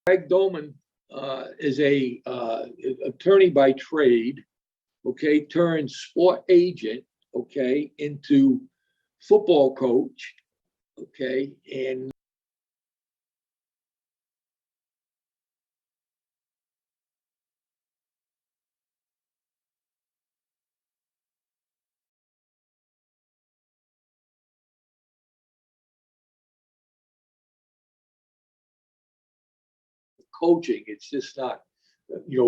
Greg Dolman is a attorney by trade, okay, turned sport agent, okay, into football coach, okay, and coaching. It's just not,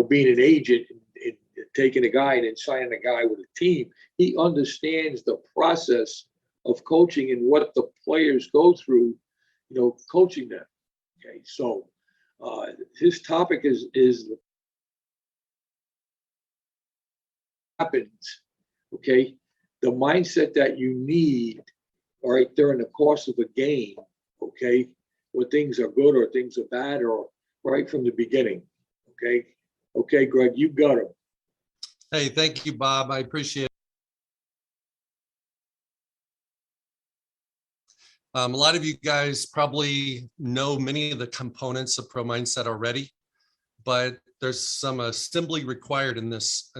being an agent and taking a guy and then signing a guy with a team. He understands the process of coaching and what the players go through, coaching them. Okay, so his topic is happens. Okay, the mindset that you need, all right, during the course of a game. Okay, when things are good or things are bad, or right from the beginning. Okay, Greg, you got him. Hey, thank you, Bob. I appreciate it. A lot of you guys probably know many of the components of Pro Mindset already, but there's some assembly required in this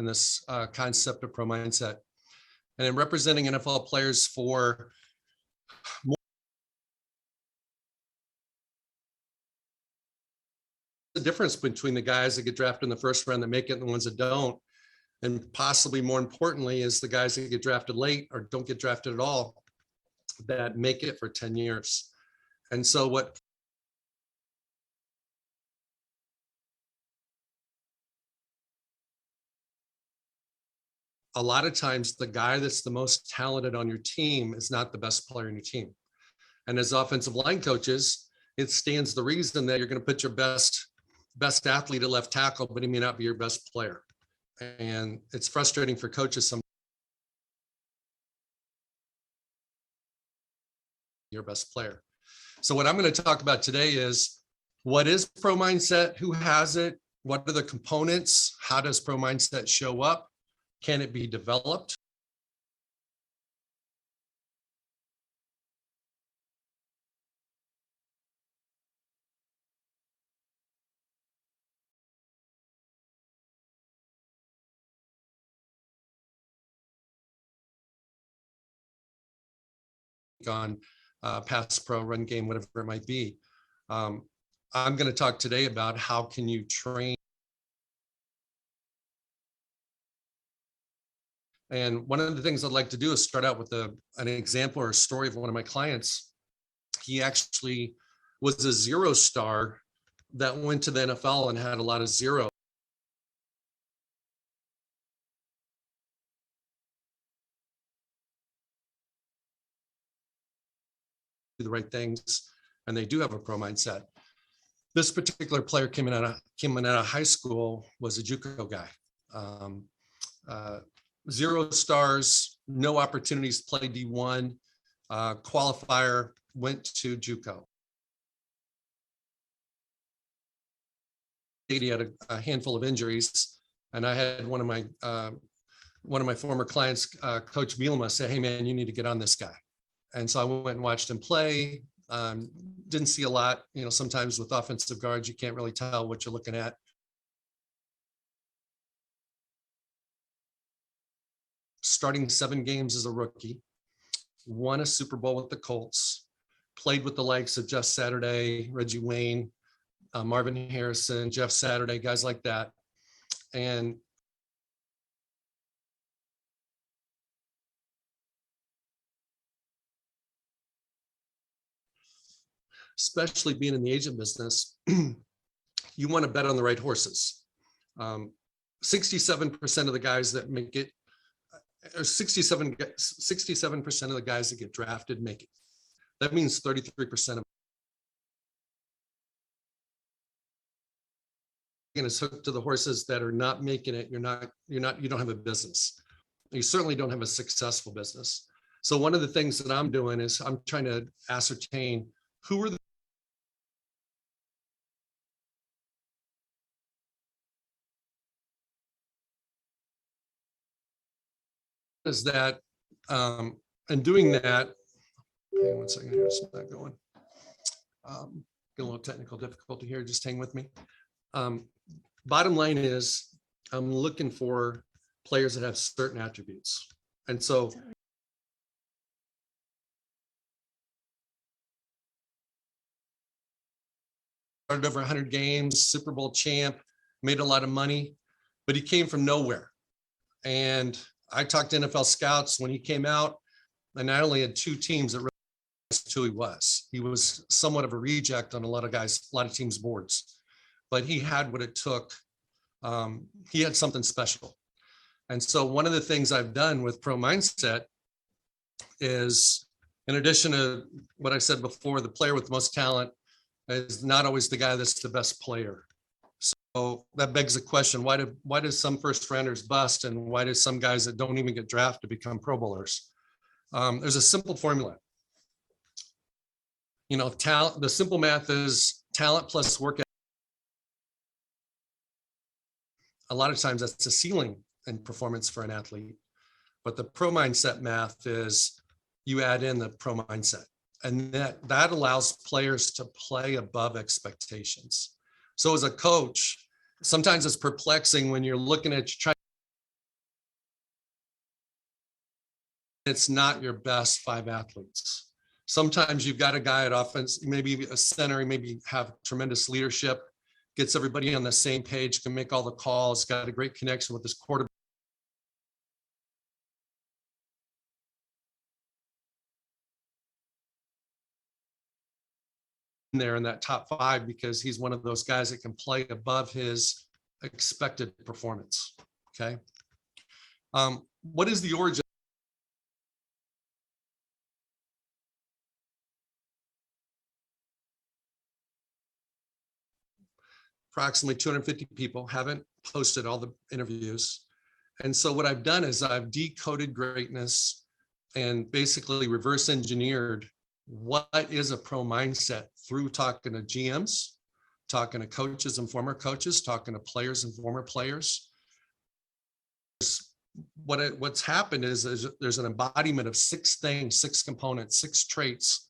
concept of Pro Mindset. And in representing NFL players for more, the difference between the guys that get drafted in the first round that make it and the ones that don't, and possibly more importantly, is the guys that get drafted late or don't get drafted at all that make it for 10 years. And so what a lot of times the guy that's the most talented on your team is not the best player on your team. And as offensive line coaches, it stands the reason that you're going to put your best athlete at left tackle, but he may not be your best player. And it's frustrating for coaches sometimes. Your best player. So what I'm going to talk about today is, what is Pro Mindset? Who has it? What are the components? How does Pro Mindset show up? Can it be developed? On pass pro, run game, whatever it might be. I'm going to talk today about how can you train. And one of the things I'd like to do is start out with an example or a story of one of my clients. He actually was a 0-star that went to the NFL and had a lot of zero. Do the right things, and they do have a pro mindset. This particular player came in out of high school, was a JUCO guy. 0 stars, no opportunities to play D1, qualifier, went to JUCO. He had a handful of injuries, and I had one of my former clients, Coach Bielema, say, "Hey man, you need to get on this guy." And so I went and watched him play. Didn't see a lot. Sometimes with offensive guards, you can't really tell what you're looking at. Starting 7 games as a rookie, won a Super Bowl with the Colts, played with the likes of Jeff Saturday, Reggie Wayne, Marvin Harrison, Jeff Saturday, guys like that. And especially being in the agent business, you want to bet on the right horses. 67% of the guys that make it, or 67% of the guys that get drafted make it. That means 33% of is hooked to the horses that are not making it. You don't have a business. You certainly don't have a successful business. So one of the things that I'm doing is I'm trying to ascertain who are the is that, and doing that, hang on one second here, it's not going. Get a little technical difficulty here. Just hang with me. Bottom line is I'm looking for players that have certain attributes. And so started over 100 games, Super Bowl champ, made a lot of money, but he came from nowhere. And I talked to NFL scouts when he came out, and I only had 2 teams that really realized who he was. He was somewhat of a reject on a lot of teams' boards, but he had what it took. He had something special. And so one of the things I've done with Pro Mindset is, in addition to what I said before, the player with the most talent is not always the guy that's the best player. So that begs the question, why do some first rounders bust, and why do some guys that don't even get drafted become Pro Bowlers? There's a simple formula. You know, talent, the simple math is talent plus work. A lot of times that's a ceiling in performance for an athlete. But the Pro Mindset math is you add in the Pro Mindset. And that allows players to play above expectations. So as a coach, sometimes it's perplexing when you're looking at trying. It's not your best 5 athletes. Sometimes you've got a guy at offense, maybe a center, maybe have tremendous leadership, gets everybody on the same page, can make all the calls, got a great connection with his quarterback. There in that top 5 because he's one of those guys that can play above his expected performance. Okay. What is the origin? Approximately 250 people, haven't posted all the interviews. And so what I've done is I've decoded greatness and basically reverse engineered what is a pro mindset through talking to GMs, talking to coaches and former coaches, talking to players and former players. What's happened is there's an embodiment of 6 things, 6 components, 6 traits,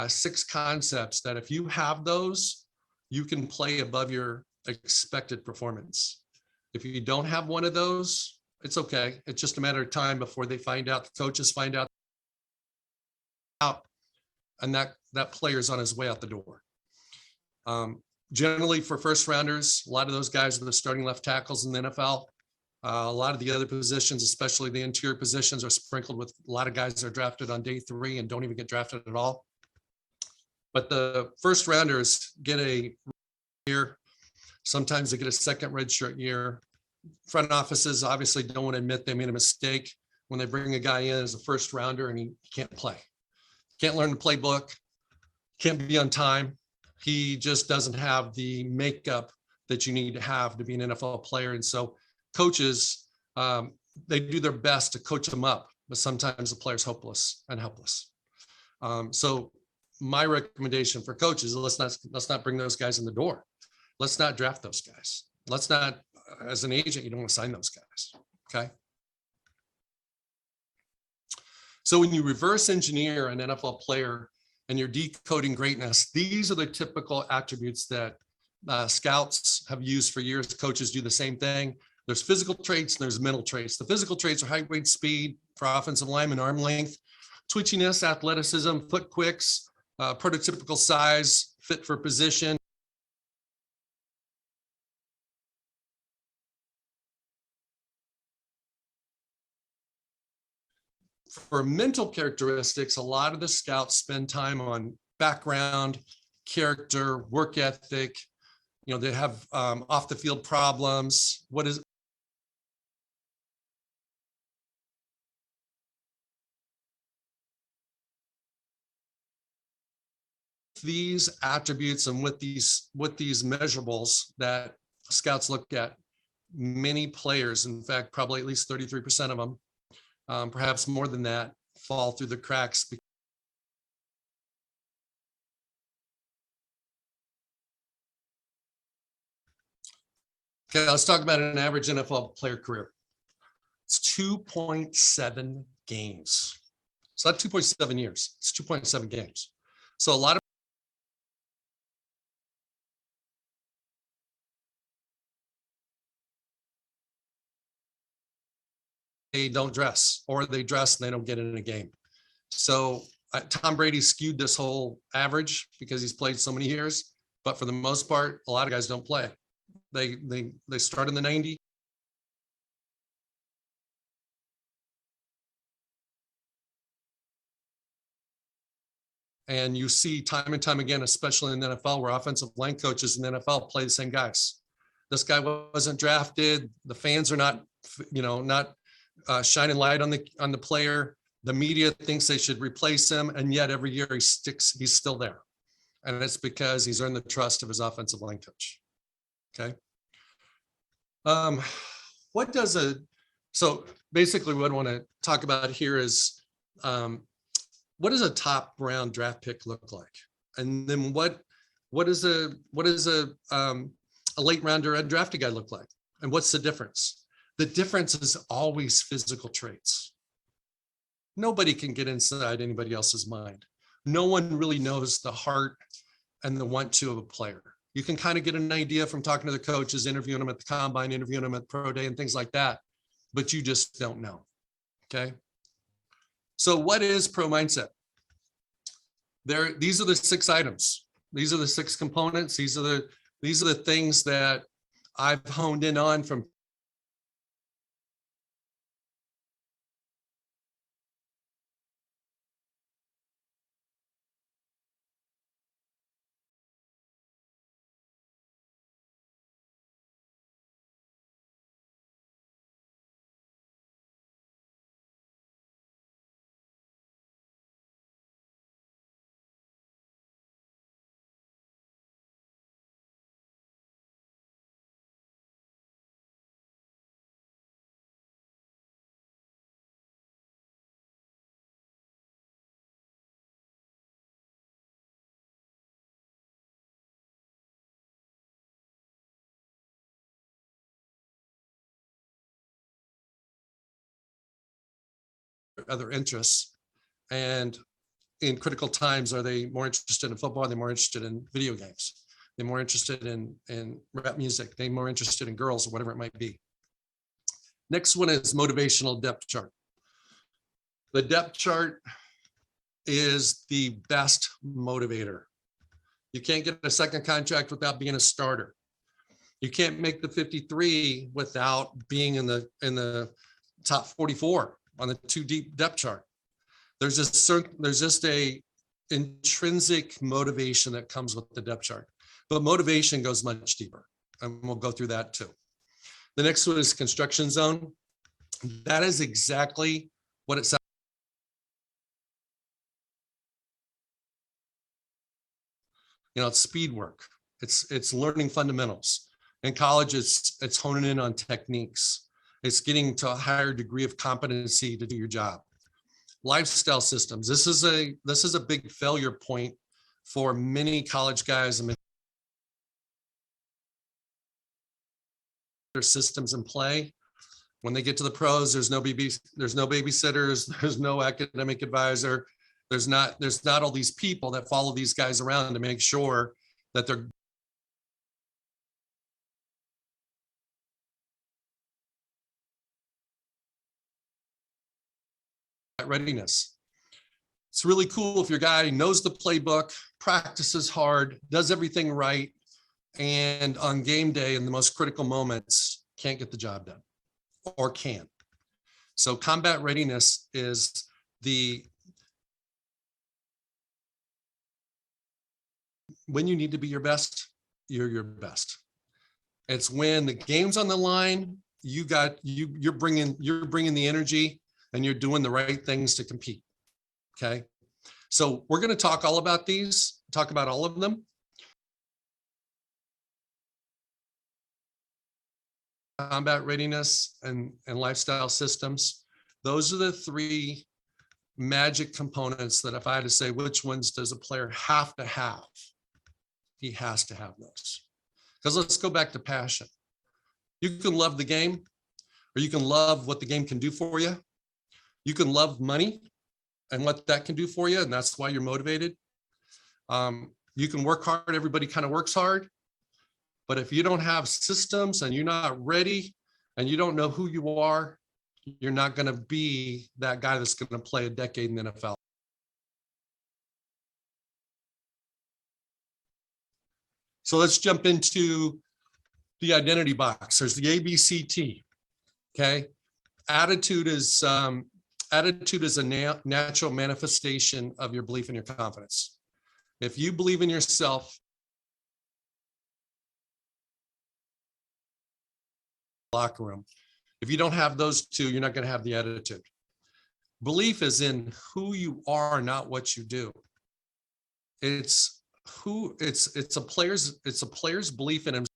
6 concepts that if you have those, you can play above your expected performance. If you don't have one of those, it's okay. It's just a matter of time before they find out, the coaches find out, and that player's on his way out the door. Generally for first rounders, a lot of those guys are the starting left tackles in the NFL. A lot of the other positions, especially the interior positions, are sprinkled with a lot of guys that are drafted on day 3 and don't even get drafted at all. But the first rounders get a year. Sometimes they get a second redshirt year. Front offices obviously don't want to admit they made a mistake when they bring a guy in as a first rounder and he can't play. Can't learn the playbook, can't be on time. He just doesn't have the makeup that you need to have to be an NFL player. And so coaches, they do their best to coach them up, but sometimes the player's hopeless and helpless. So my recommendation for coaches is let's not bring those guys in the door. Let's not draft those guys. Let's not, as an agent, you don't want to sign those guys. Okay. So when you reverse engineer an NFL player and you're decoding greatness, these are the typical attributes that scouts have used for years. Coaches do the same thing. There's physical traits and there's mental traits. The physical traits are height, weight, speed for offensive linemen, arm length, twitchiness, athleticism, foot quicks, prototypical size, fit for position. For mental characteristics, a lot of the scouts spend time on background, character, work ethic. You know, they have off the field problems. What is these attributes and with these measurables that scouts look at? Many players, in fact, probably at least 33% of them, perhaps more than that, fall through the cracks. Okay, let's talk about an average NFL player career. It's 2.7 games. It's not 2.7 years, it's 2.7 games. So a lot of don't dress, or they dress and they don't get in a game. So Tom Brady skewed this whole average because he's played so many years, but for the most part, a lot of guys don't play. They start in the 90s. And you see time and time again, especially in the NFL, where offensive line coaches in the NFL play the same guys. This guy wasn't drafted. The fans are not, not shining light on the player. The media thinks they should replace him, and yet every year he's still there. And it's because he's earned the trust of his offensive line coach. Okay. So basically what I want to talk about here is, what does a top round draft pick look like? And then what is a late rounder undrafted guy look like? And what's the difference? The difference is always physical traits. Nobody can get inside anybody else's mind. No one really knows the heart and the want to of a player. You can kind of get an idea from talking to the coaches, interviewing them at the combine, interviewing them at pro day and things like that, but you just don't know. Okay. So what is Pro Mindset? These are the 6 items. These are the 6 components. These are the things that I've honed in on from other interests. And in critical times, are they more interested in football? Are they more interested in video games? They're more interested in rap music. They're more interested in girls or whatever it might be. Next one is motivational depth chart. The depth chart is the best motivator. You can't get a second contract without being a starter. You can't make the 53 without being in the top 44 on the 2 deep depth chart. There's just a intrinsic motivation that comes with the depth chart, but motivation goes much deeper, and we'll go through that too. The next one is construction zone. That is exactly what it sounds. It's speed work. It's learning fundamentals. In college, it's honing in on techniques. It's getting to a higher degree of competency to do your job. Lifestyle systems. This is a big failure point for many college guys and their systems in play. When they get to the pros, there's no babysitters, there's no academic advisor, there's not all these people that follow these guys around to make sure that they're readiness. It's really cool if your guy knows the playbook, practices hard, does everything right, and on game day in the most critical moments can't get the job done or can. So combat readiness is when you need to be your best, you're your best. It's when the game's on the line, you're bringing the energy and you're doing the right things to compete. Okay. So we're going to talk all about these, talk about all of them. Combat readiness and lifestyle systems. Those are the 3 magic components that if I had to say which ones does a player have to have, he has to have those. Because let's go back to passion. You can love the game, or you can love what the game can do for you. You can love money and what that can do for you, and that's why you're motivated. You can work hard. Everybody kind of works hard. But if you don't have systems and you're not ready and you don't know who you are, you're not going to be that guy that's going to play a decade in the NFL. So let's jump into the identity box. There's the ABCT. Okay. Attitude is a natural manifestation of your belief in your confidence. If you believe in yourself, locker room, if you don't have those two, you're not going to have the attitude. Belief is in who you are, not what you do. It's a player's belief in himself.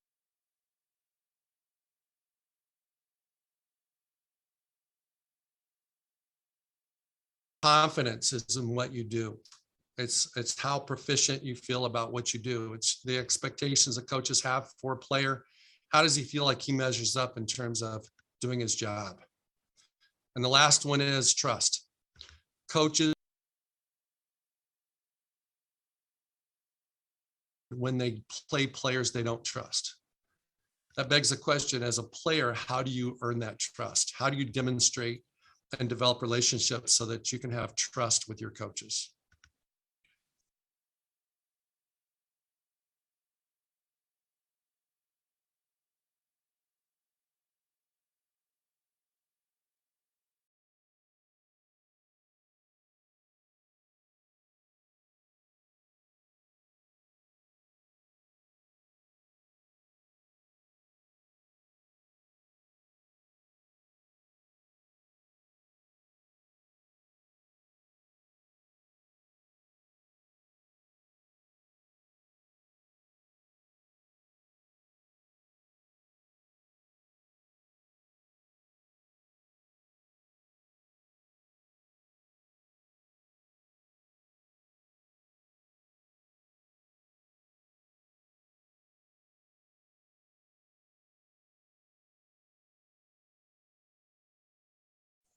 Confidence is in what you do. It's how proficient you feel about what you do. It's the expectations that coaches have for a player. How does he feel like he measures up in terms of doing his job? And the last one is trust. Coaches, when they play players they don't trust. That begs the question, as a player, how do you earn that trust? How do you demonstrate and develop relationships so that you can have trust with your coaches?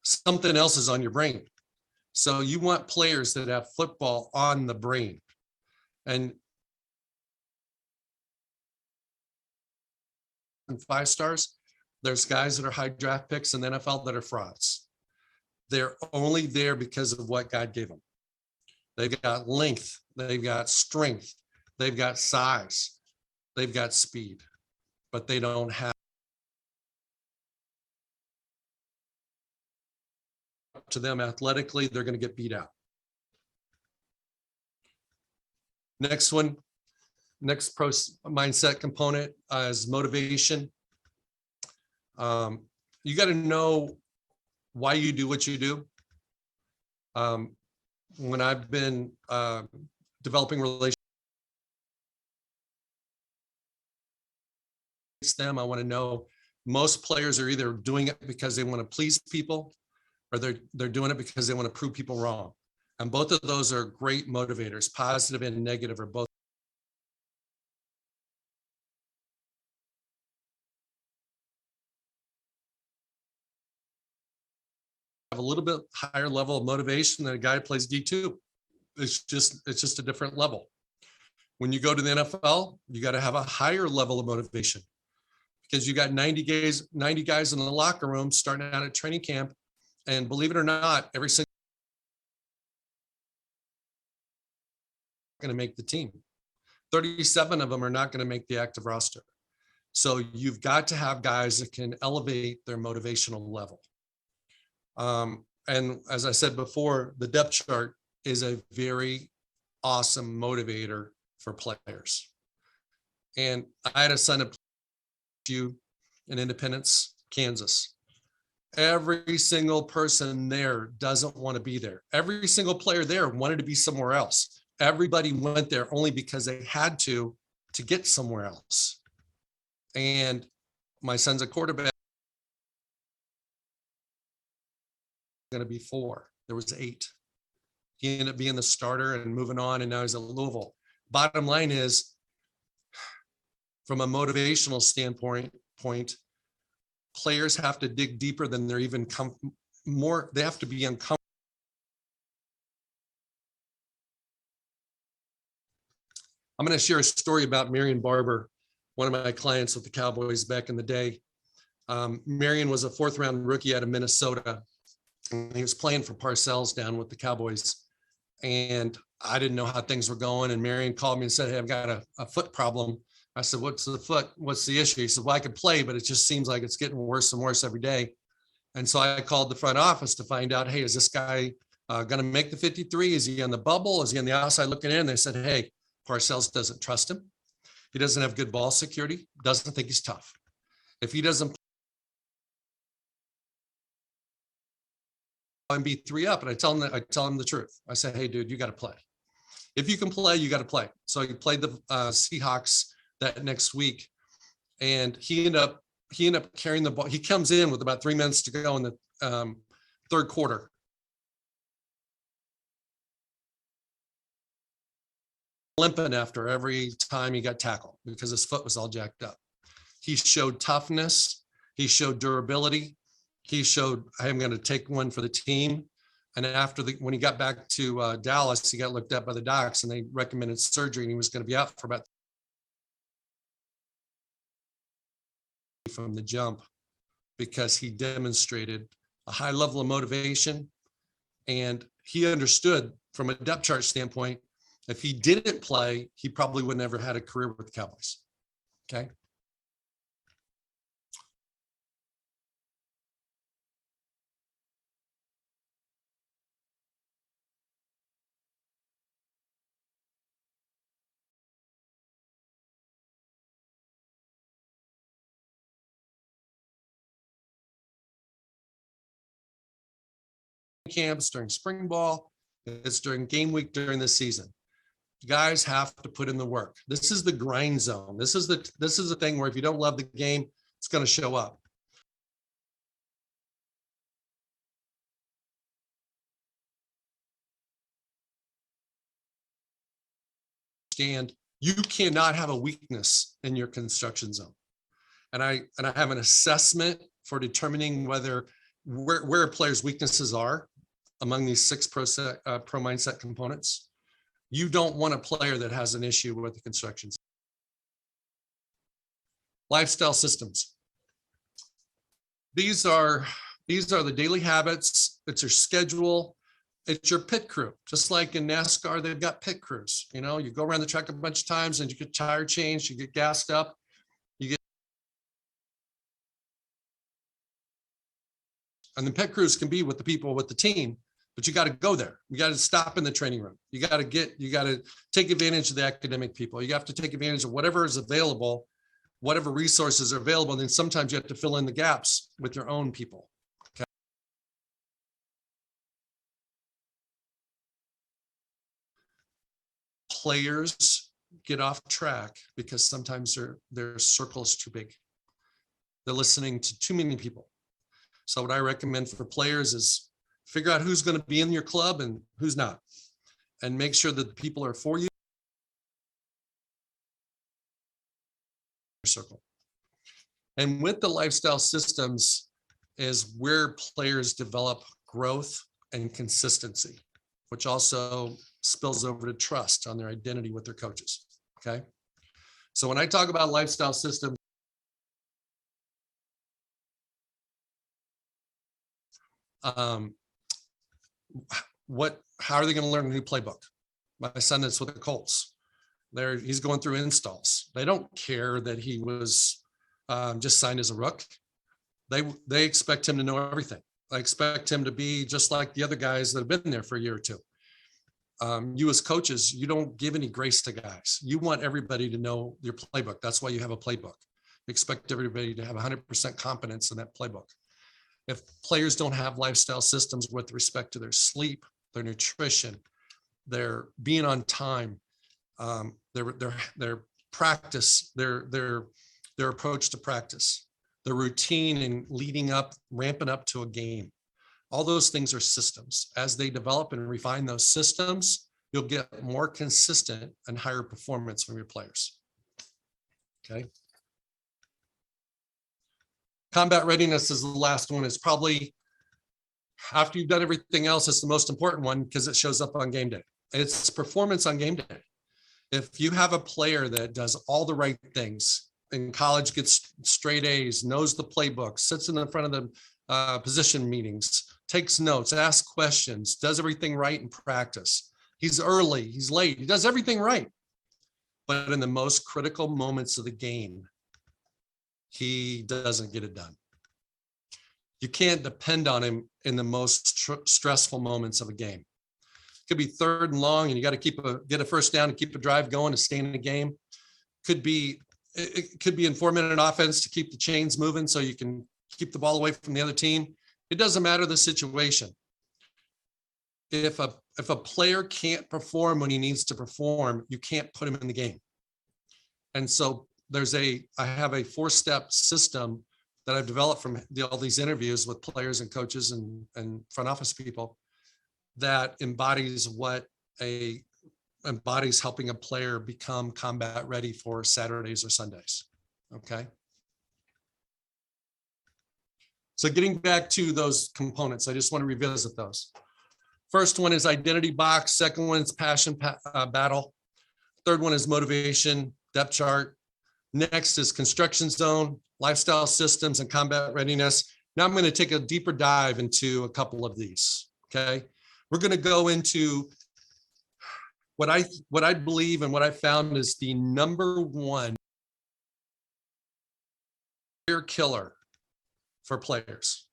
Something else is on your brain. So you want players that have football on the brain. And 5 stars, there's guys that are high draft picks in the NFL that are frauds. They're only there because of what God gave them. They've got length, they've got strength, they've got size, they've got speed, but they don't have to them athletically, they're going to get beat out. Next one, next pro mindset component is motivation. You got to know why you do what you do. When I've been developing relationships with them, I want to know most players are either doing it because they want to please people, or they're doing it because they want to prove people wrong. And both of those are great motivators. Positive and negative are both. Have a little bit higher level of motivation than a guy who plays D2. It's just a different level. When you go to the NFL, you got to have a higher level of motivation, because you got 90 guys in the locker room starting out at training camp. And believe it or not, every single going to make the team. 37 of them are not going to make the active roster. So you've got to have guys that can elevate their motivational level. And as I said before, the depth chart is a very awesome motivator for players. And I had a son at in Independence, Kansas. Every single person there doesn't want to be there. Every single player there wanted to be somewhere else. Everybody went there only because they had to get somewhere else. And my son's a quarterback. Going to be 4. There was 8. He ended up being the starter and moving on, and now he's at Louisville. Bottom line is, from a motivational standpoint, players have to dig deeper than they're even more. They have to be uncomfortable. I'm going to share a story about Marion Barber, one of my clients with the Cowboys back in the day. Marion was a 4th-round rookie out of Minnesota. And he was playing for Parcells down with the Cowboys. And I didn't know how things were going. And Marion called me and said, hey, I've got a foot problem. I said, what's the foot? What's the issue? He said, well, I could play, but it just seems like it's getting worse and worse every day. And so I called the front office to find out, hey, is this guy going to make the 53? Is he on the bubble? Is he on the outside looking in? They said, hey, Parcells doesn't trust him. He doesn't have good ball security, doesn't think he's tough. If he doesn't and be 3 up, and I tell him the truth. I say, hey, dude, you got to play. If you can play, you got to play. So he played the Seahawks that next week, and he ended up carrying the ball. He comes in with about 3 minutes to go in the 3rd quarter. Limping after every time he got tackled because his foot was all jacked up. He showed toughness. He showed durability. He showed, I'm going to take one for the team. And after when he got back to Dallas, he got looked at by the docs and they recommended surgery, and he was going to be out for about from the jump because he demonstrated a high level of motivation. And he understood from a depth chart standpoint, if he didn't play, he probably would never had a career with the Cowboys. Okay. Camps during spring ball, it's during game week during the season. Guys have to put in the work. This is the grind zone. This is the thing where if you don't love the game, it's going to show up. And you cannot have a weakness in your construction zone. And I have an assessment for determining whether where a player's weaknesses are among these 6 pro mindset components. You don't want a player that has an issue with the construction zone. Lifestyle systems. These are the daily habits. It's your schedule. It's your pit crew. Just like in NASCAR, they've got pit crews. You know, you go around the track a bunch of times and you get tire changed, you get gassed up. And the pit crews can be with the people with the team, but you got to go there. You got to stop in the training room. You got to take advantage of the academic people. You have to take advantage of whatever is available, whatever resources are available. And then sometimes you have to fill in the gaps with your own people. Okay. Players get off track because sometimes their circle is too big. They're listening to too many people. So what I recommend for players is figure out who's going to be in your club and who's not, and make sure that the people are for you. Circle. And with the lifestyle systems is where players develop growth and consistency, which also spills over to trust on their identity with their coaches. Okay. So when I talk about lifestyle systems, how are they going to learn a new playbook? My son that's with the Colts, he's going through installs. They don't care that he was just signed as a rook. They expect him to know everything. I expect him to be just like the other guys that have been there for a year or two. You as coaches, you don't give any grace to guys. You want everybody to know your playbook. That's why you have a playbook. You expect everybody to have 100% competence in that playbook. If players don't have lifestyle systems with respect to their sleep, their nutrition, their being on time, their practice, their approach to practice, their routine and leading up, ramping up to a game, all those things are systems. As they develop and refine those systems, you'll get more consistent and higher performance from your players. Okay. Combat readiness is the last one. It's probably, after you've done everything else, it's the most important one because it shows up on game day. It's performance on game day. If you have a player that does all the right things in college gets straight A's, knows the playbook, sits in the front of the position meetings, takes notes, asks questions, does everything right in practice. He's early, he's late, he does everything right. But in the most critical moments of the game, he doesn't get it done. You can't depend on him in the most stressful moments of a game. It could be 3rd and long, and you got to get a first down and keep a drive going to stay in the game. It could be in 4-minute offense to keep the chains moving so you can keep the ball away from the other team. It doesn't matter the situation. If a player can't perform when he needs to perform, you can't put him in the game. And so I have a 4-step system that I've developed from all these interviews with players and coaches and front office people that embodies helping a player become combat ready for Saturdays or Sundays. Okay. So getting back to those components, I just want to revisit those. First one is identity box. Second one is passion battle. Third one is motivation, depth chart. Next is construction zone, lifestyle systems, and combat readiness. Now I'm going to take a deeper dive into a couple of these. Okay. We're going to go into what I believe and what I found is the number one killer for players.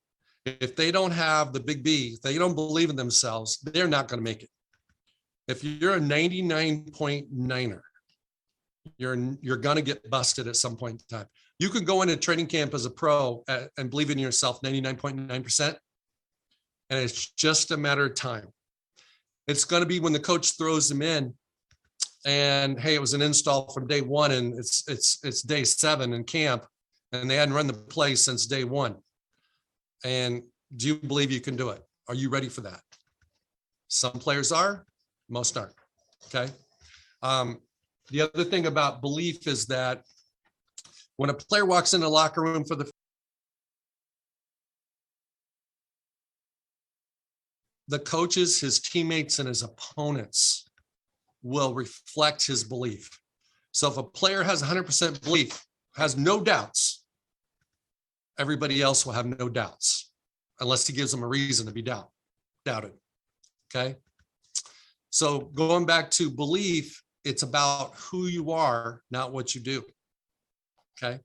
If they don't have the big B, if they don't believe in themselves, they're not going to make it. If you're a 99.9er, you're going to get busted at some point in time. You can go into training camp as a pro and believe in yourself 99.9%, and it's just a matter of time. It's going to be when the coach throws them in and, hey, it was an install from day one and it's day 7 in camp and they hadn't run the play since day 1. And do you believe you can do it? Are you ready for that? Some players are, most aren't. Okay. The other thing about belief is that when a player walks in the locker room for the coaches, his teammates, and his opponents will reflect his belief. So if a player has 100% belief, has no doubts, everybody else will have no doubts, unless he gives them a reason to be doubted. Okay. So going back to belief, it's about who you are, not what you do. Okay.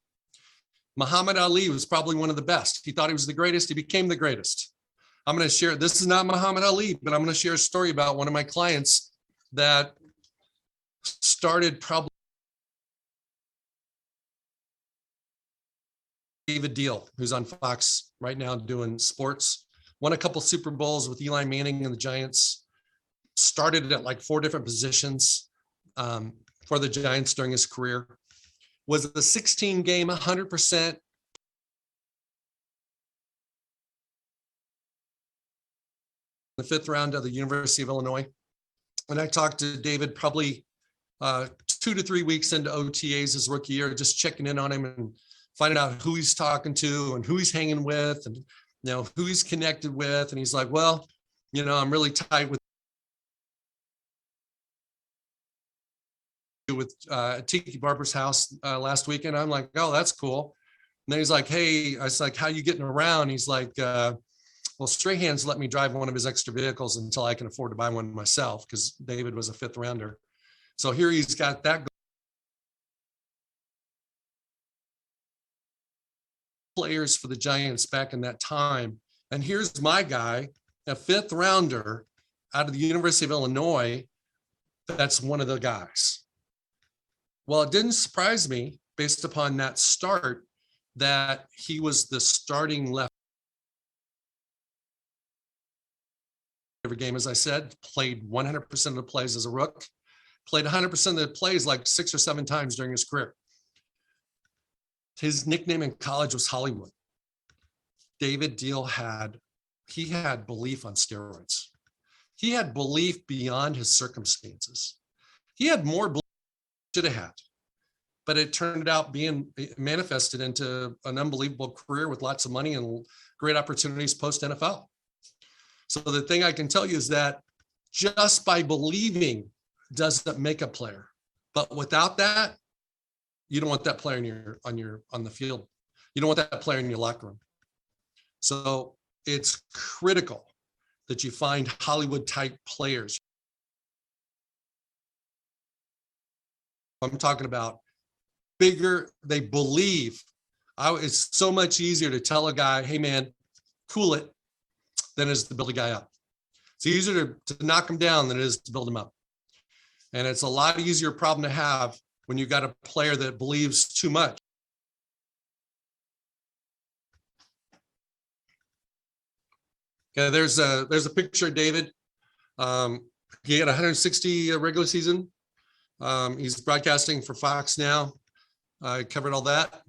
Muhammad Ali was probably one of the best. He thought he was the greatest. He became the greatest. I'm going to share, this is not Muhammad Ali, but I'm going to share a story about one of my clients that started probably David Deal, who's on Fox right now doing sports, won a couple Super Bowls with Eli Manning and the Giants, started at like 4 different positions for the Giants during his career, was the 16-game, 100% the 5th round of the University of Illinois. And I talked to David probably 2 to 3 weeks into OTAs his rookie year, just checking in on him and finding out who he's talking to and who he's hanging with and, who he's connected with. And he's like, well, I'm really tight with Tiki Barber's house last weekend. I'm like, oh, that's cool. And then he's like, hey, I was like, how you getting around? He's like, well, Strahan's let me drive one of his extra vehicles until I can afford to buy one myself, because David was a 5th rounder. So here he's got that players for the Giants back in that time. And here's my guy, a 5th rounder out of the University of Illinois. That's one of the guys. Well, it didn't surprise me based upon that start that he was the starting left every game, as I said, played 100% of the plays as a rook, played 100% of the plays like 6 or 7 times during his career. His nickname in college was Hollywood. David Deal had belief on steroids. He had belief beyond his circumstances. He had more belief than he should have had, but it turned out being manifested into an unbelievable career with lots of money and great opportunities post NFL. So the thing I can tell you is that just by believing doesn't make a player, but without that, you don't want that player on the field. You don't want that player in your locker room. So it's critical that you find Hollywood type players. I'm talking about bigger, they believe. It's so much easier to tell a guy, hey man, cool it, than it is to build a guy up. It's easier to knock him down than it is to build him up. And it's a lot easier problem to have when you got a player that believes too much. Okay, there's a picture of David. He had 160 regular season. He's broadcasting for Fox now. I covered all that.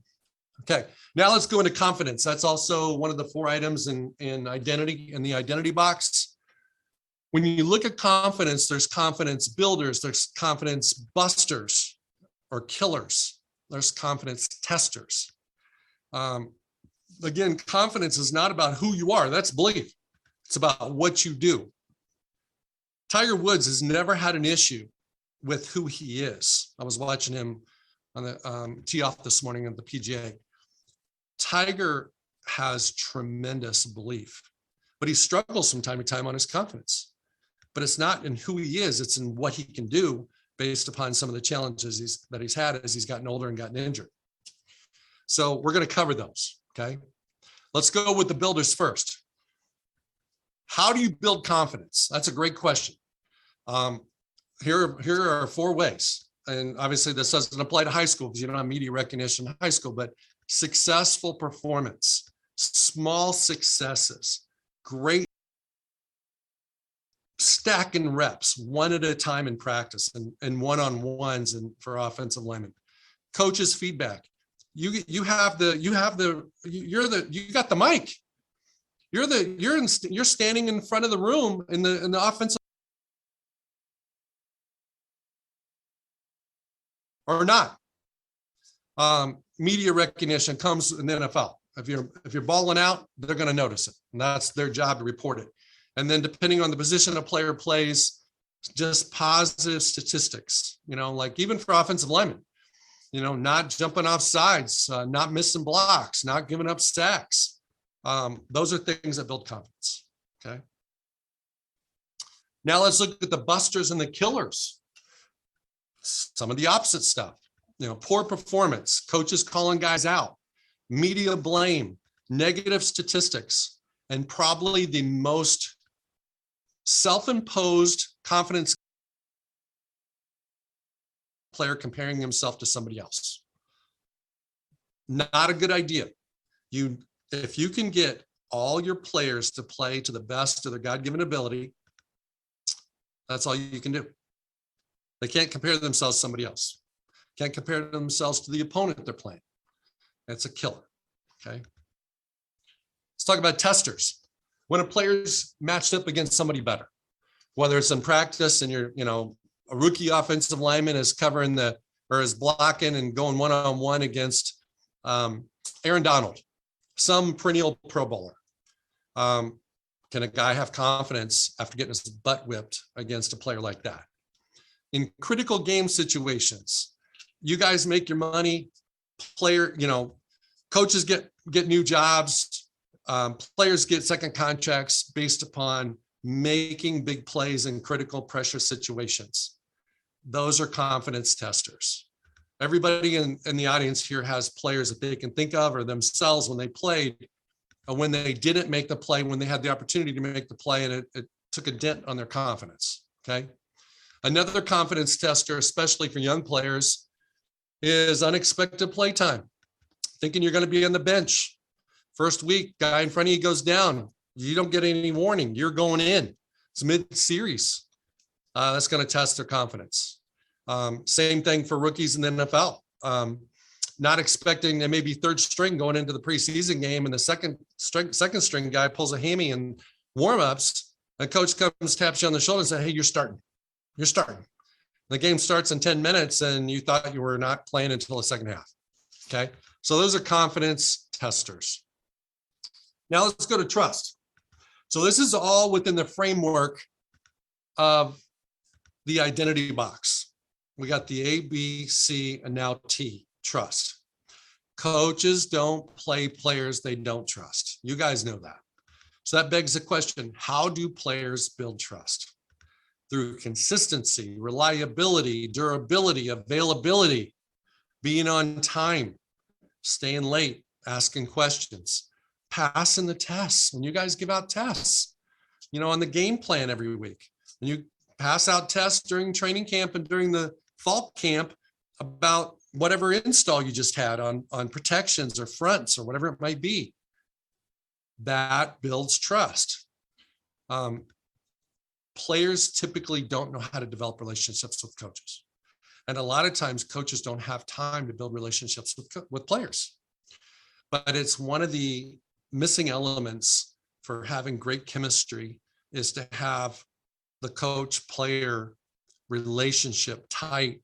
Okay, now let's go into confidence. That's also one of the 4 items in identity, in the identity box. When you look at confidence, there's confidence builders, there's confidence busters or killers, there's confidence testers. Again, confidence is not about who you are, that's belief. It's about what you do. Tiger Woods has never had an issue with who he is. I was watching him on the tee off this morning at the PGA. Tiger has tremendous belief, but he struggles from time to time on his confidence. But it's not in who he is, it's in what he can do based upon some of the challenges that he's had as he's gotten older and gotten injured. So we're going to cover those, okay? Let's go with the builders first. How do you build confidence? That's a great question. Here are 4 ways. And obviously this doesn't apply to high school because you don't have media recognition in high school, but successful performance, small successes, great stacking reps, one at a time in practice and one-on-ones and for offensive linemen. Coaches' feedback. You got the mic. You're standing in front of the room in the offensive or not. Media recognition comes in the NFL. If you're balling out, they're going to notice it, and that's their job to report it. And then depending on the position a player plays, just positive statistics. Like even for offensive linemen, not jumping off sides, not missing blocks, not giving up sacks. Those are things that build confidence. Okay. Now let's look at the busters and the killers. Some of the opposite stuff, poor performance, coaches calling guys out, media blame, negative statistics, and probably the most self-imposed confidence player comparing himself to somebody else. Not a good idea. If you can get all your players to play to the best of their God-given ability, that's all you can do. They can't compare themselves to somebody else. Can't compare themselves to the opponent they're playing. That's a killer, okay? Let's talk about testers. When a player's matched up against somebody better, whether it's in practice and you're, a rookie offensive lineman is is blocking and going one-on-one against Aaron Donald, some perennial Pro Bowler. Can a guy have confidence after getting his butt whipped against a player like that? In critical game situations, you guys make your money, coaches get new jobs, players get second contracts based upon making big plays in critical pressure situations. Those are confidence testers. Everybody in the audience here has players that they can think of or themselves when they played, or when they didn't make the play, when they had the opportunity to make the play and it took a dent on their confidence, okay? Another confidence tester, especially for young players, is unexpected play time. Thinking you're going to be on the bench. First week, guy in front of you goes down. You don't get any warning. You're going in. It's mid-series. That's going to test their confidence. Same thing for rookies in the NFL. Not expecting they may be third string going into the preseason game, and the second string guy pulls a hammy in warmups. And coach comes, taps you on the shoulder and says, "Hey, you're starting. You're starting." The game starts in 10 minutes, and you thought you were not playing until the second half. Okay, so those are confidence testers. Now let's go to trust. So this is all within the framework of the identity box. We got the A, B, C, and now T, trust. Coaches don't play players they don't trust. You guys know that. So that begs the question, how do players build trust? Through consistency, reliability, durability, availability, being on time, staying late, asking questions, passing the tests. When you guys give out tests, on the game plan every week, when you pass out tests during training camp and during the fall camp about whatever install you just had on protections or fronts or whatever it might be, that builds trust. Players typically don't know how to develop relationships with coaches. And a lot of times coaches don't have time to build relationships with players. But it's one of the missing elements for having great chemistry is to have the coach-player relationship tight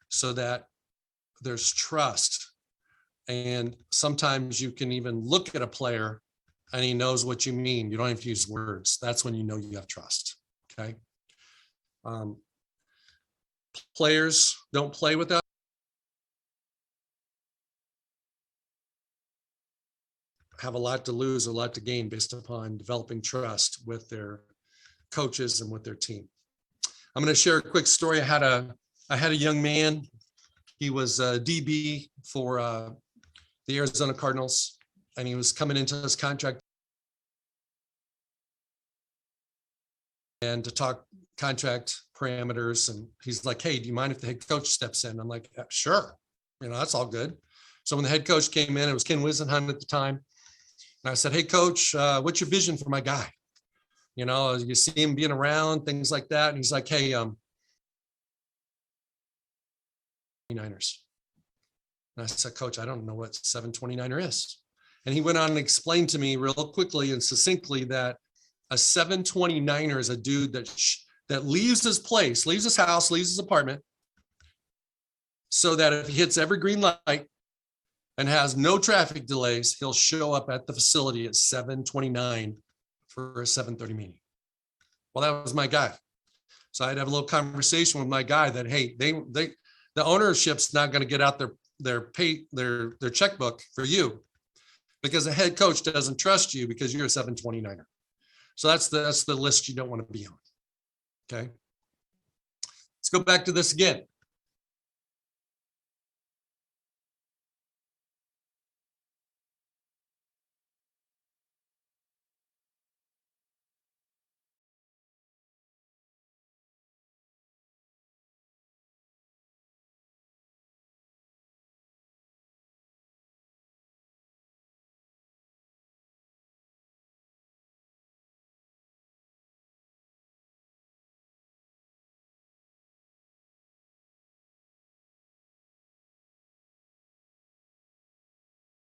so that there's trust. And sometimes you can even look at a player and he knows what you mean. You don't have to use words. That's when you know you have trust, okay? Players don't play without have a lot to lose, a lot to gain based upon developing trust with their coaches and with their team. I'm going to share a quick story. I had a young man. He was a DB for the Arizona Cardinals, and he was coming into his contract and to talk contract parameters. And he's like, "Hey, do you mind if the head coach steps in?" I'm like, "Sure, that's all good." So when the head coach came in, it was Ken Wisenhunt at the time. And I said, "Hey, coach, what's your vision for my guy? You see him being around, things like that." And he's like, "Hey, Niners." And I said, "Coach, I don't know what 729er is." And he went on and explained to me real quickly and succinctly that a 729er is a dude that leaves his place, leaves his house, leaves his apartment, so that if he hits every green light and has no traffic delays, he'll show up at the facility at 7:29 for a 7:30 meeting. Well, that was my guy. So I'd have a little conversation with my guy that, hey, the ownership's not going to get out their checkbook for you because the head coach doesn't trust you because you're a 729er. So that's the list you don't want to be on. Okay. Let's go back to this again.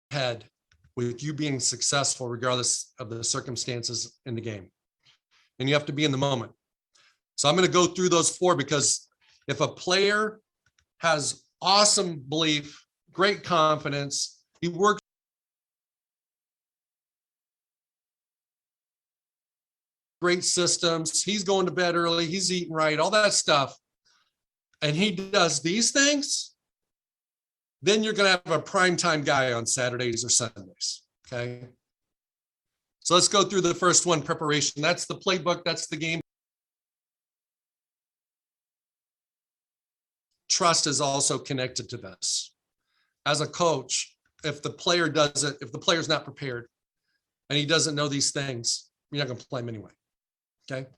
Head with you being successful regardless of the circumstances in the game, and you have to be in the moment. So I'm going to go through those 4 because if a player has awesome belief, great confidence, he works great systems, he's going to bed early, he's eating right, all that stuff, and he does these things, then you're going to have a primetime guy on Saturdays or Sundays, okay? So let's go through the first one, preparation. That's the playbook, that's the game. Trust is also connected to this. As a coach, if the player's not prepared and he doesn't know these things, you're not going to play him anyway, okay?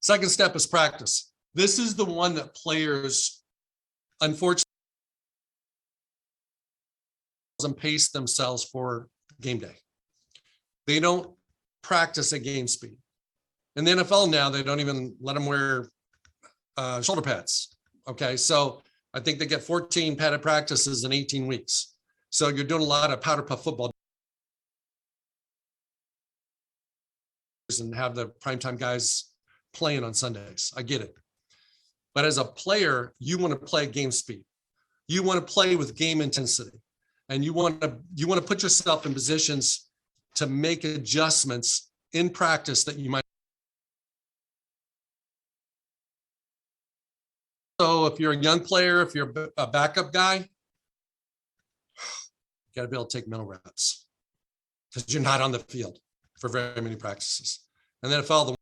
Second step is practice. This is the one that players, unfortunately, and pace themselves for game day. They don't practice at game speed. In the NFL now, they don't even let them wear shoulder pads. Okay, so I think they get 14 padded practices in 18 weeks. So you're doing a lot of powder puff football and have the primetime guys playing on Sundays. I get it. But as a player, you want to play game speed. You want to play with game intensity. And you want to put yourself in positions to make adjustments in practice that you might. Also, if you're a young player, if you're a backup guy, you got to be able to take mental reps because you're not on the field for very many practices. And then if all the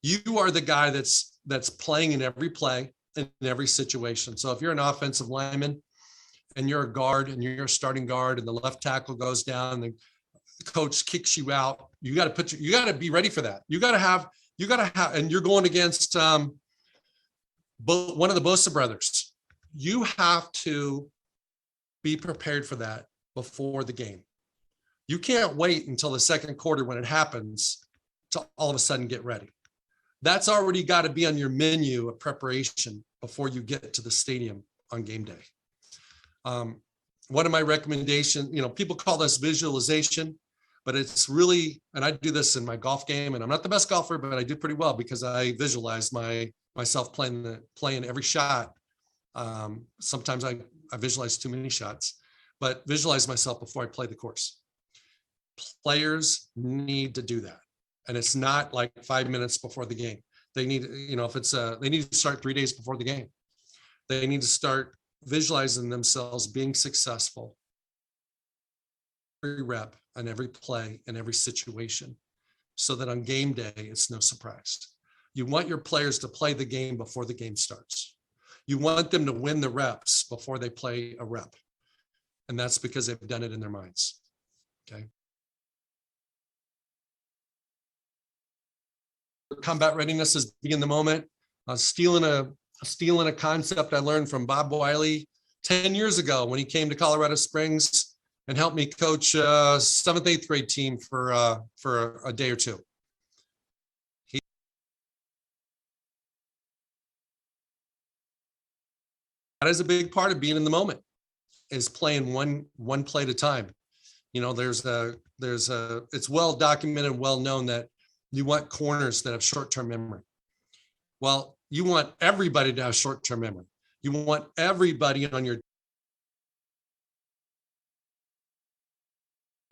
you are the guy that's playing in every play, in every situation. So if you're an offensive lineman and you're a guard and you're a starting guard and the left tackle goes down, the coach kicks you out, you got to be ready for that. You got to have, and you're going against one of the Bosa brothers. You have to be prepared for that before the game. You can't wait until the second quarter when it happens to all of a sudden get ready. That's already got to be on your menu of preparation before you get to the stadium on game day. One of my recommendations, people call this visualization, but it's really, and I do this in my golf game, and I'm not the best golfer, but I do pretty well because I visualize myself playing every shot. Sometimes I visualize too many shots, but visualize myself before I play the course. Players need to do that. And it's not like 5 minutes before the game. They need, they need to start 3 days before the game. They need to start visualizing themselves being successful every rep and every play and every situation so that on game day, it's no surprise. You want your players to play the game before the game starts. You want them to win the reps before they play a rep. And that's because they've done it in their minds. Okay. Combat readiness is being in the moment. Stealing a concept I learned from Bob Wiley 10 years ago when he came to Colorado Springs and helped me coach a 7th, 8th grade team for a day or two. That is a big part of being in the moment, is playing one play at a time. It's well documented and well known that you want corners that have short-term memory. Well, you want everybody to have short-term memory. You want everybody on your,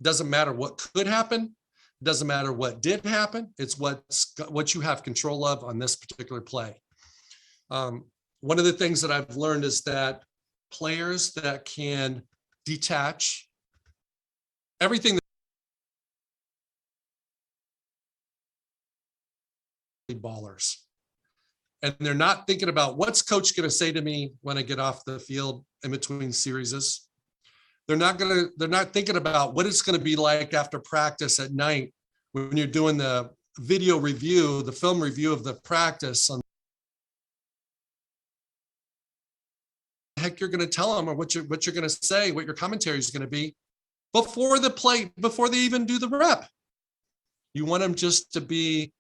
doesn't matter what could happen, doesn't matter what did happen, it's what you have control of on this particular play. One of the things that I've learned is that players that can detach everything ballers. And they're not thinking about what's coach going to say to me when I get off the field in between series. They're not thinking about what it's going to be like after practice at night when you're doing the video review, the film review of the practice. On the heck you're going to tell them, or what you're going to say, what your commentary is going to be before the play, before they even do the rep. You want them just to be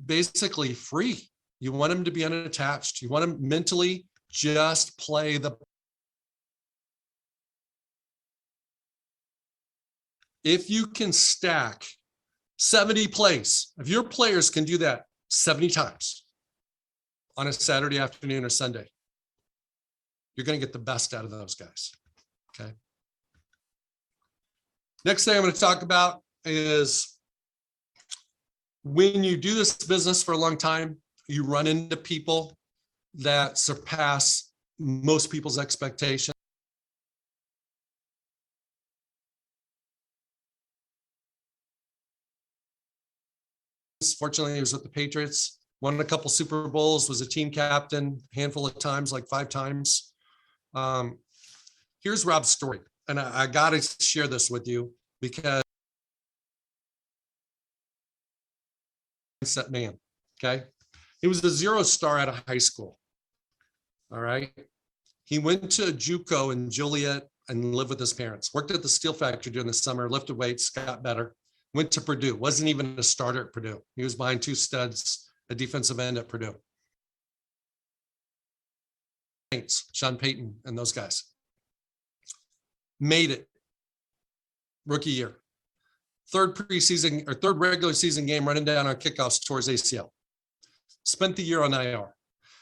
basically free. You want them to be unattached. You want them mentally just play the. If you can stack 70 plays, if your players can do that 70 times on a Saturday afternoon or Sunday, you're going to get the best out of those guys. Okay. Next thing I'm going to talk about is when you do this business for a long time, you run into people that surpass most people's expectations. Fortunately, he was with the Patriots, won a couple Super Bowls, was a team captain a handful of times, like 5 times. Here's Rob's story. And I got to share this with you because that man, okay? He was a 0 star out of high school. All right. He went to JUCO in Joliet, and lived with his parents. Worked at the steel factory during the summer, lifted weights, got better. Went to Purdue. Wasn't even a starter at Purdue. He was behind two studs, a defensive end at Purdue. Sean Payton and those guys. Made it. Rookie year. Third preseason or third regular season game running down on kickoffs towards ACL. Spent the year on IR.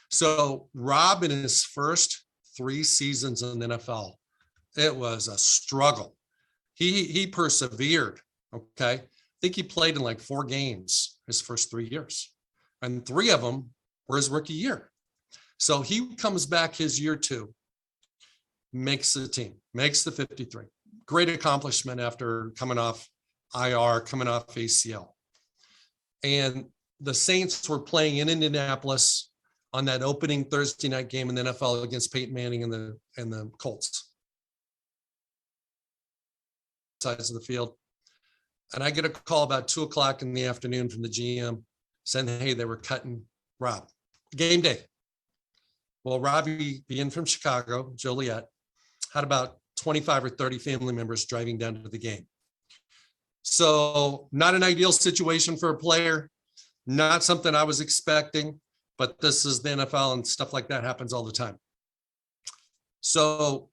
So Rob, in his first 3 seasons in the NFL, it was a struggle. He persevered. Okay. I think he played in like 4 games his first 3 years, and 3 of them were his rookie year. So he comes back his year 2, makes the team, makes the 53. Great accomplishment after coming off IR, coming off ACL. And the Saints were playing in Indianapolis on that opening Thursday night game in the NFL against Peyton Manning and the Colts. Sides of the field. And I get a call about 2:00 in the afternoon from the GM saying, hey, they were cutting Rob. Game day. Well, Robbie, being from Chicago, Joliet, had about 25 or 30 family members driving down to the game. So not an ideal situation for a player, not something I was expecting, but this is the NFL and stuff like that happens all the time. So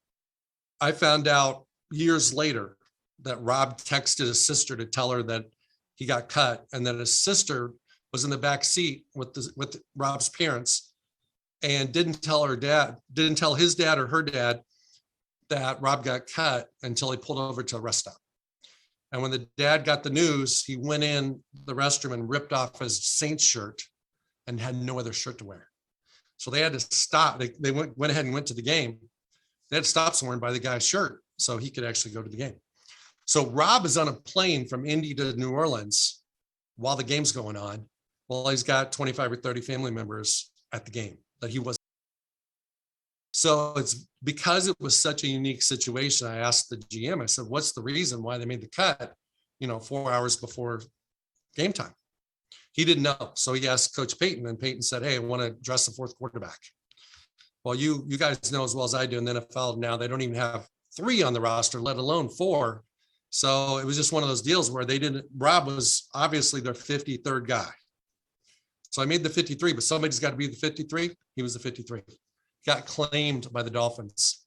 I found out years later that Rob texted his sister to tell her that he got cut, and that his sister was in the back seat with Rob's parents and didn't tell his dad or her dad that Rob got cut until he pulled over to a rest stop. And when the dad got the news, he went in the restroom and ripped off his Saints shirt and had no other shirt to wear. So they had to stop. They went ahead and went to the game. They had to stop somewhere and buy the guy's shirt so he could actually go to the game. So Rob is on a plane from Indy to New Orleans while the game's going on. Well, he's got 25 or 30 family members at the game that he wasn't. So it's because it was such a unique situation. I asked the GM, I said, what's the reason why they made the cut, 4 hours before game time? He didn't know. So he asked Coach Payton, and Payton said, hey, I want to dress the 4th quarterback. Well, you guys know as well as I do in the NFL now, they don't even have 3 on the roster, let alone 4. So it was just one of those deals where Rob was obviously their 53rd guy. So I made the 53, but somebody's got to be the 53. He was the 53. Got claimed by the Dolphins.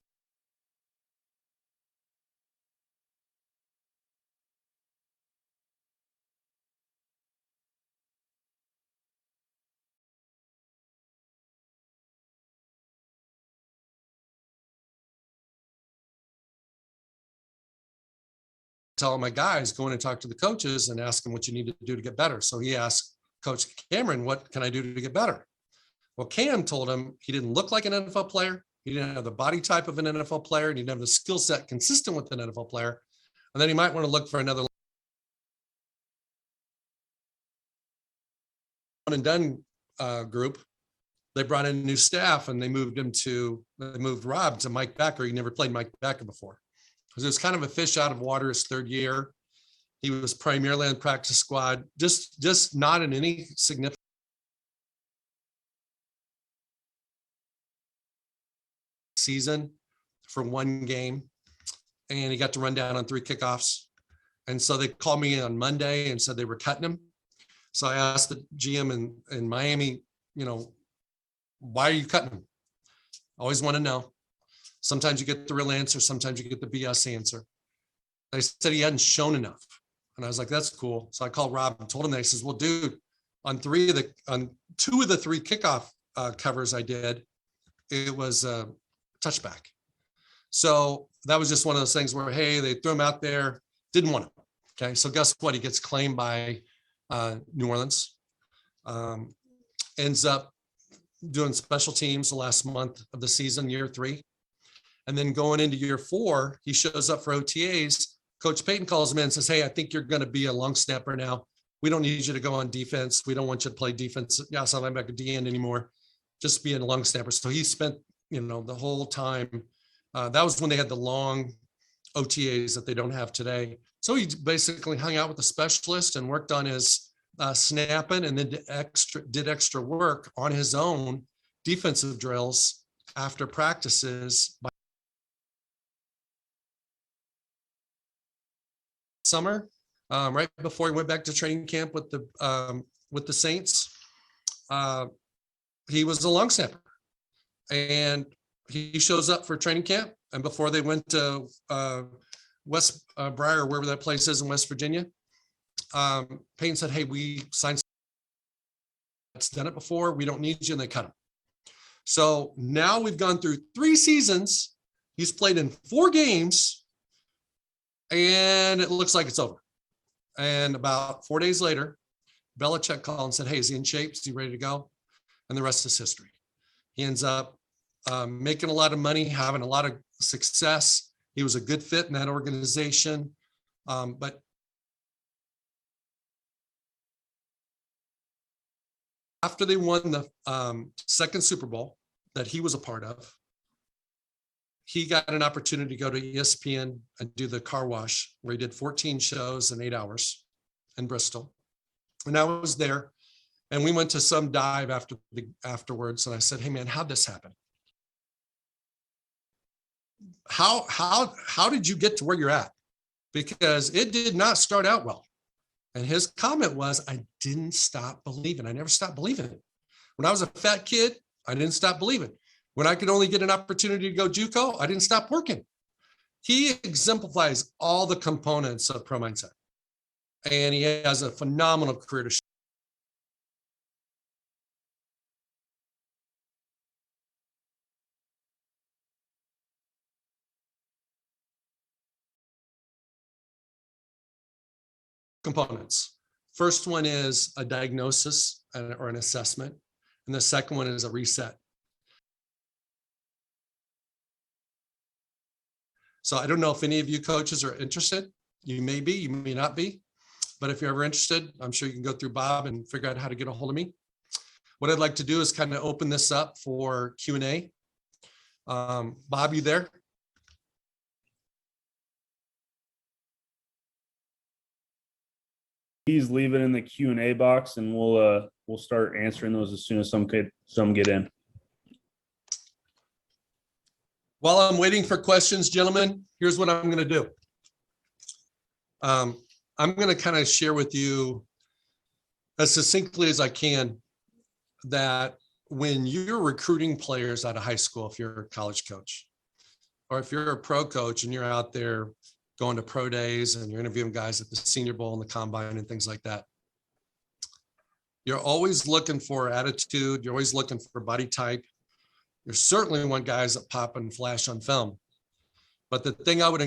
Tell my guys, go in and talk to the coaches and ask them what you need to do to get better. So he asked Coach Cameron, what can I do to get better? Well, Cam told him he didn't look like an NFL player. He didn't have the body type of an NFL player. And he didn't have the skill set consistent with an NFL player. And then he might want to look for another one and done group. They brought in new staff and they moved Rob to Mike Becker. He never played Mike Becker before. Because it was kind of a fish out of water his 3rd year. He was primarily on the practice squad, just not in any significant season for 1 game. And he got to run down on 3 kickoffs. And so they called me on Monday and said they were cutting him. So I asked the GM in Miami, why are you cutting him? Always want to know. Sometimes you get the real answer. Sometimes you get the BS answer. They said he hadn't shown enough. And I was like, that's cool. So I called Rob and told him that. He says, well, dude, on 2 of the 3 kickoff covers I did, it was a touchback. So that was just one of those things where, hey, they threw him out there, didn't want him. Okay. So guess what? He gets claimed by New Orleans, ends up doing special teams the last month of the season, year 3. And then going into year 4, he shows up for OTAs. Coach Payton calls him in and says, hey, I think you're going to be a long snapper now. We don't need you to go on defense. We don't want you to play defense, outside linebacker, D-end anymore. Just be a long snapper. So he spent, the whole time. That was when they had the long OTAs that they don't have today. So he basically hung out with the specialist and worked on his snapping, and then did extra work on his own defensive drills after practices. summer, right before he went back to training camp with the Saints. He was a long snapper, and he shows up for training camp. And before they went to West Briar, wherever that place is in West Virginia, Payton said, "Hey, we signed. It's done it before. We don't need you," and they cut him. So now we've gone through 3 seasons. He's played in 4 games, and it looks like it's over. And about 4 days later, Belichick called and said, "Hey, is he in shape? Is he ready to go?" And the rest is history. He ends up making a lot of money, having a lot of success. He was a good fit in that organization. But after they won the second Super Bowl that he was a part of, he got an opportunity to go to ESPN and do the car wash, where he did 14 shows in 8 hours in Bristol. And I was there, and we went to some dive afterwards. And I said, "Hey man, how'd this happen? How did you get to where you're at? Because it did not start out well." And his comment was, "I didn't stop believing. I never stopped believing. When I was a fat kid, I didn't stop believing. When I could only get an opportunity to go JUCO, I didn't stop working." He exemplifies all the components of pro mindset, and he has a phenomenal career to show. Components. First one is a diagnosis or an assessment, and the second one is a reset. So I don't know if any of you coaches are interested. You may be, you may not be, but if you're ever interested, I'm sure you can go through Bob and figure out how to get a hold of me. What I'd like to do is kind of open this up for Q&A. Bob, you there? Please leave it in the Q&A box, and we'll start answering those as soon as some get in. While I'm waiting for questions, gentlemen, here's what I'm going to do. I'm going to kind of share with you as succinctly as I can that when you're recruiting players out of high school, if you're a college coach, or if you're a pro coach and you're out there going to pro days and you're interviewing guys at the Senior Bowl and the Combine and things like that, you're always looking for attitude. You're always looking for body type. You certainly want guys that pop and flash on film. But the thing I would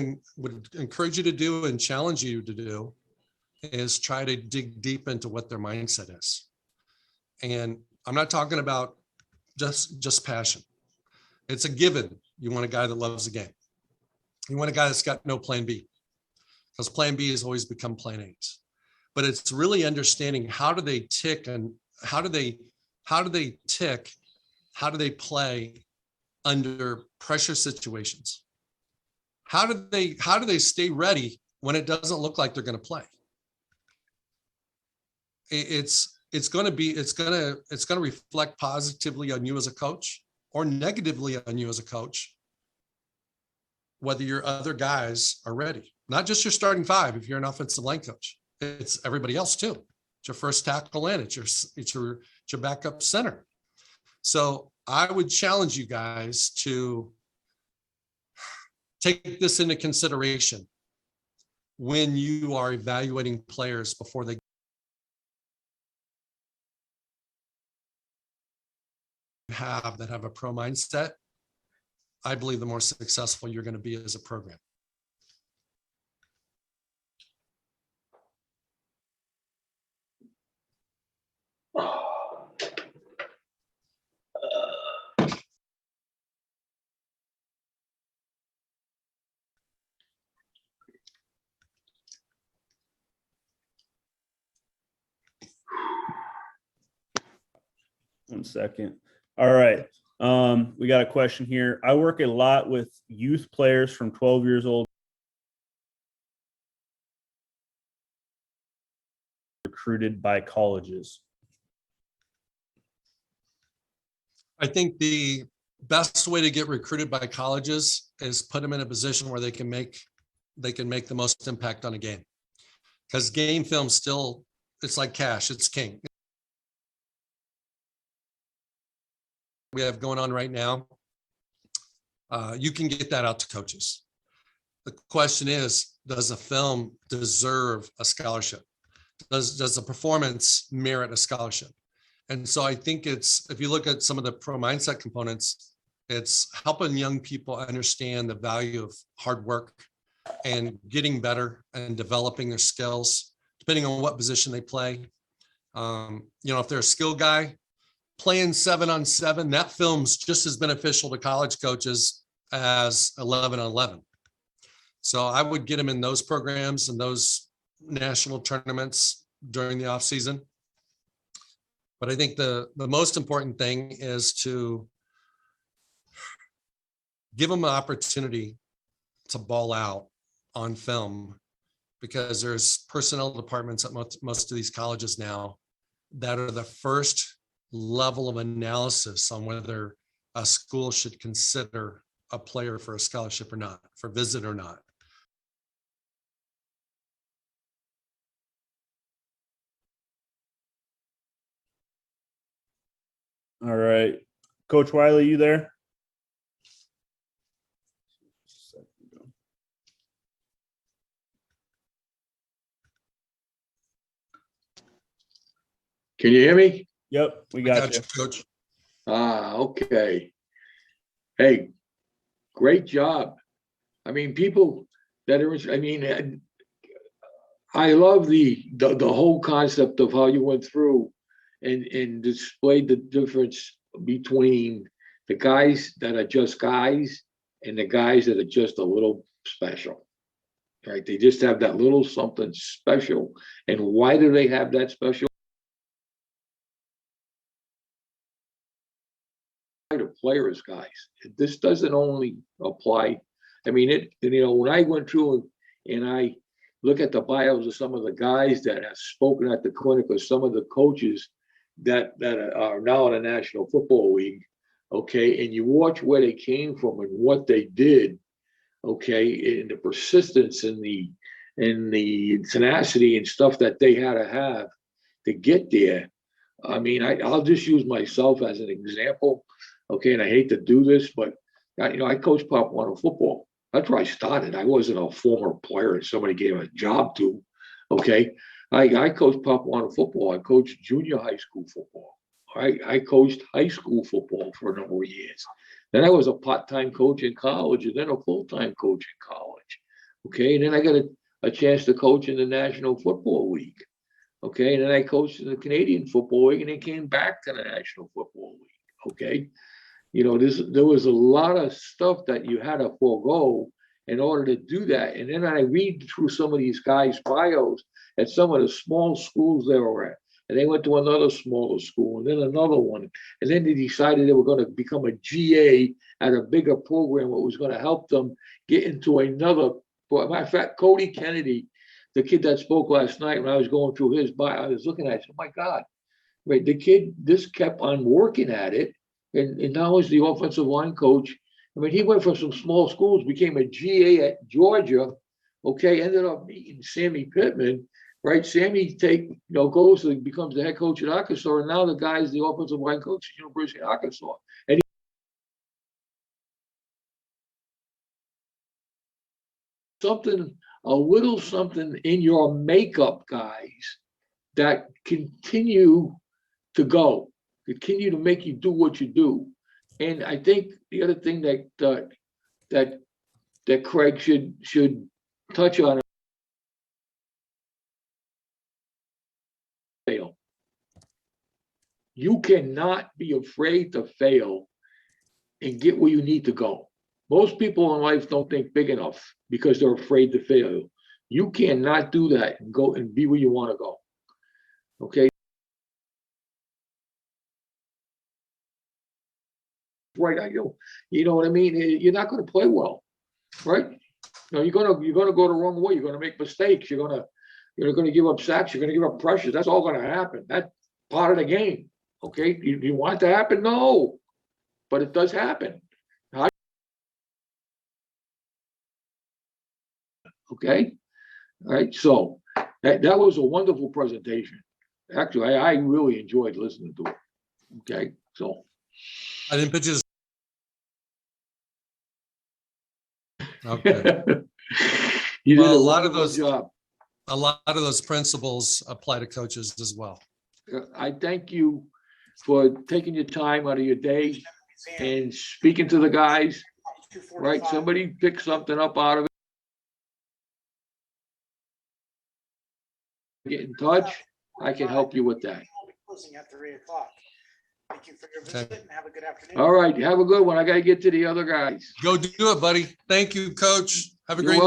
encourage you to do and challenge you to do is try to dig deep into what their mindset is. And I'm not talking about just passion. It's a given. You want a guy that loves the game. You want a guy that's got no plan B, because plan B has always become plan A. But it's really understanding how do they tick and how do they tick, how do they play under pressure situations? How do they stay ready when it doesn't look like they're going to play? It's going to reflect positively on you as a coach or negatively on you as a coach, whether your other guys are ready. Not just your starting 5 if you're an offensive line coach. It's everybody else too. It's your first tackle in, it's your backup center. So I would challenge you guys to take this into consideration when you are evaluating players before they have a pro mindset. I believe the more successful you're going to be as a program. One second. All right. We got a question here. I work a lot with youth players from 12 years old recruited by colleges. I think the best way to get recruited by colleges is put them in a position where they can make the most impact on a game. because game film still, it's like cash, it's king. We have going on right now, you can get that out to coaches. The question is, does a film deserve a scholarship? Does the performance merit a scholarship? And so I think it's, if you look at some of the pro mindset components, it's helping young people understand the value of hard work and getting better and developing their skills, depending on what position they play. If they're a skill guy, playing 7-on-7, that film's just as beneficial to college coaches as 11-on-11. So I would get them in those programs and those national tournaments during the off season. But I think the most important thing is to give them an opportunity to ball out on film, because there's personnel departments at most of these colleges now that are the first level of analysis on whether a school should consider a player for a scholarship or not, for visit or not. All right. Coach Wiley, you there? Can you hear me? Yep, we I got you. Coach. Okay. Hey, great job. I mean, people that are, I love the whole concept of how you went through and displayed the difference between the guys that are just guys and the guys that are just a little special, right? They just have that little something special. And why do they have that special? To players, guys. This doesn't only apply. I mean, when I went through and I look at the bios of some of the guys that have spoken at the clinic, or some of the coaches that are now in the National Football League, okay, and you watch where they came from and what they did, okay, and the persistence and the tenacity and stuff that they had to have to get there. I mean, I'll just use myself as an example, okay, and I hate to do this, but I coached Pop Warner football. That's where I started. I wasn't a former player and somebody gave a job to, okay. I coached Pop Warner football. I coached junior high school football. I coached high school football for a number of years. Then I was a part-time coach in college, and then a full-time coach in college, okay. And then I got a chance to coach in the National Football League, okay. And then I coached in the Canadian Football League, and then came back to the National Football League, okay. There was a lot of stuff that you had to forego in order to do that. And then I read through some of these guys' bios at some of the small schools they were at. And they went to another smaller school and then another one. And then they decided they were going to become a GA at a bigger program that was going to help them get into another. Matter of fact, Cody Kennedy, the kid that spoke last night, when I was going through his bio, I was looking at it, I said, oh my God, right? The kid just kept on working at it. And now he's the offensive line coach. I mean, he went from some small schools, became a GA at Georgia, okay, ended up meeting Sammy Pittman, right? Sammy goes and becomes the head coach at Arkansas, and now the guy is the offensive line coach at University of Arkansas. And a little something in your makeup, guys, that continue to go. Continue to make you do what you do. And I think the other thing that Craig should touch on, fail. You cannot be afraid to fail and get where you need to go. Most people in life don't think big enough because they're afraid to fail. You cannot do that and go and be where you want to go. Okay. Right, you know what I mean? You're not going to play well, right? You're gonna go the wrong way. You're gonna make mistakes. You're gonna give up sacks. You're gonna give up pressures. That's all gonna happen. That's part of the game. Okay, do you want it to happen? No, but it does happen. Okay, all right. So That was a wonderful presentation. Actually, I really enjoyed listening to it. Okay, so. I didn't pitch it. Okay. You did Well, a a lot of wonderful those- job. A lot of those principles apply to coaches as well. I thank you for taking your time out of your day and speaking to the guys, right? Somebody pick something up out of it. Get in touch. I can help you with that. I'll be closing at 3:00. Thank you for your Okay. visit and have a good afternoon. All right, have a good one. I gotta get to the other guys. Go do it, buddy. Thank you, coach. Have a You're great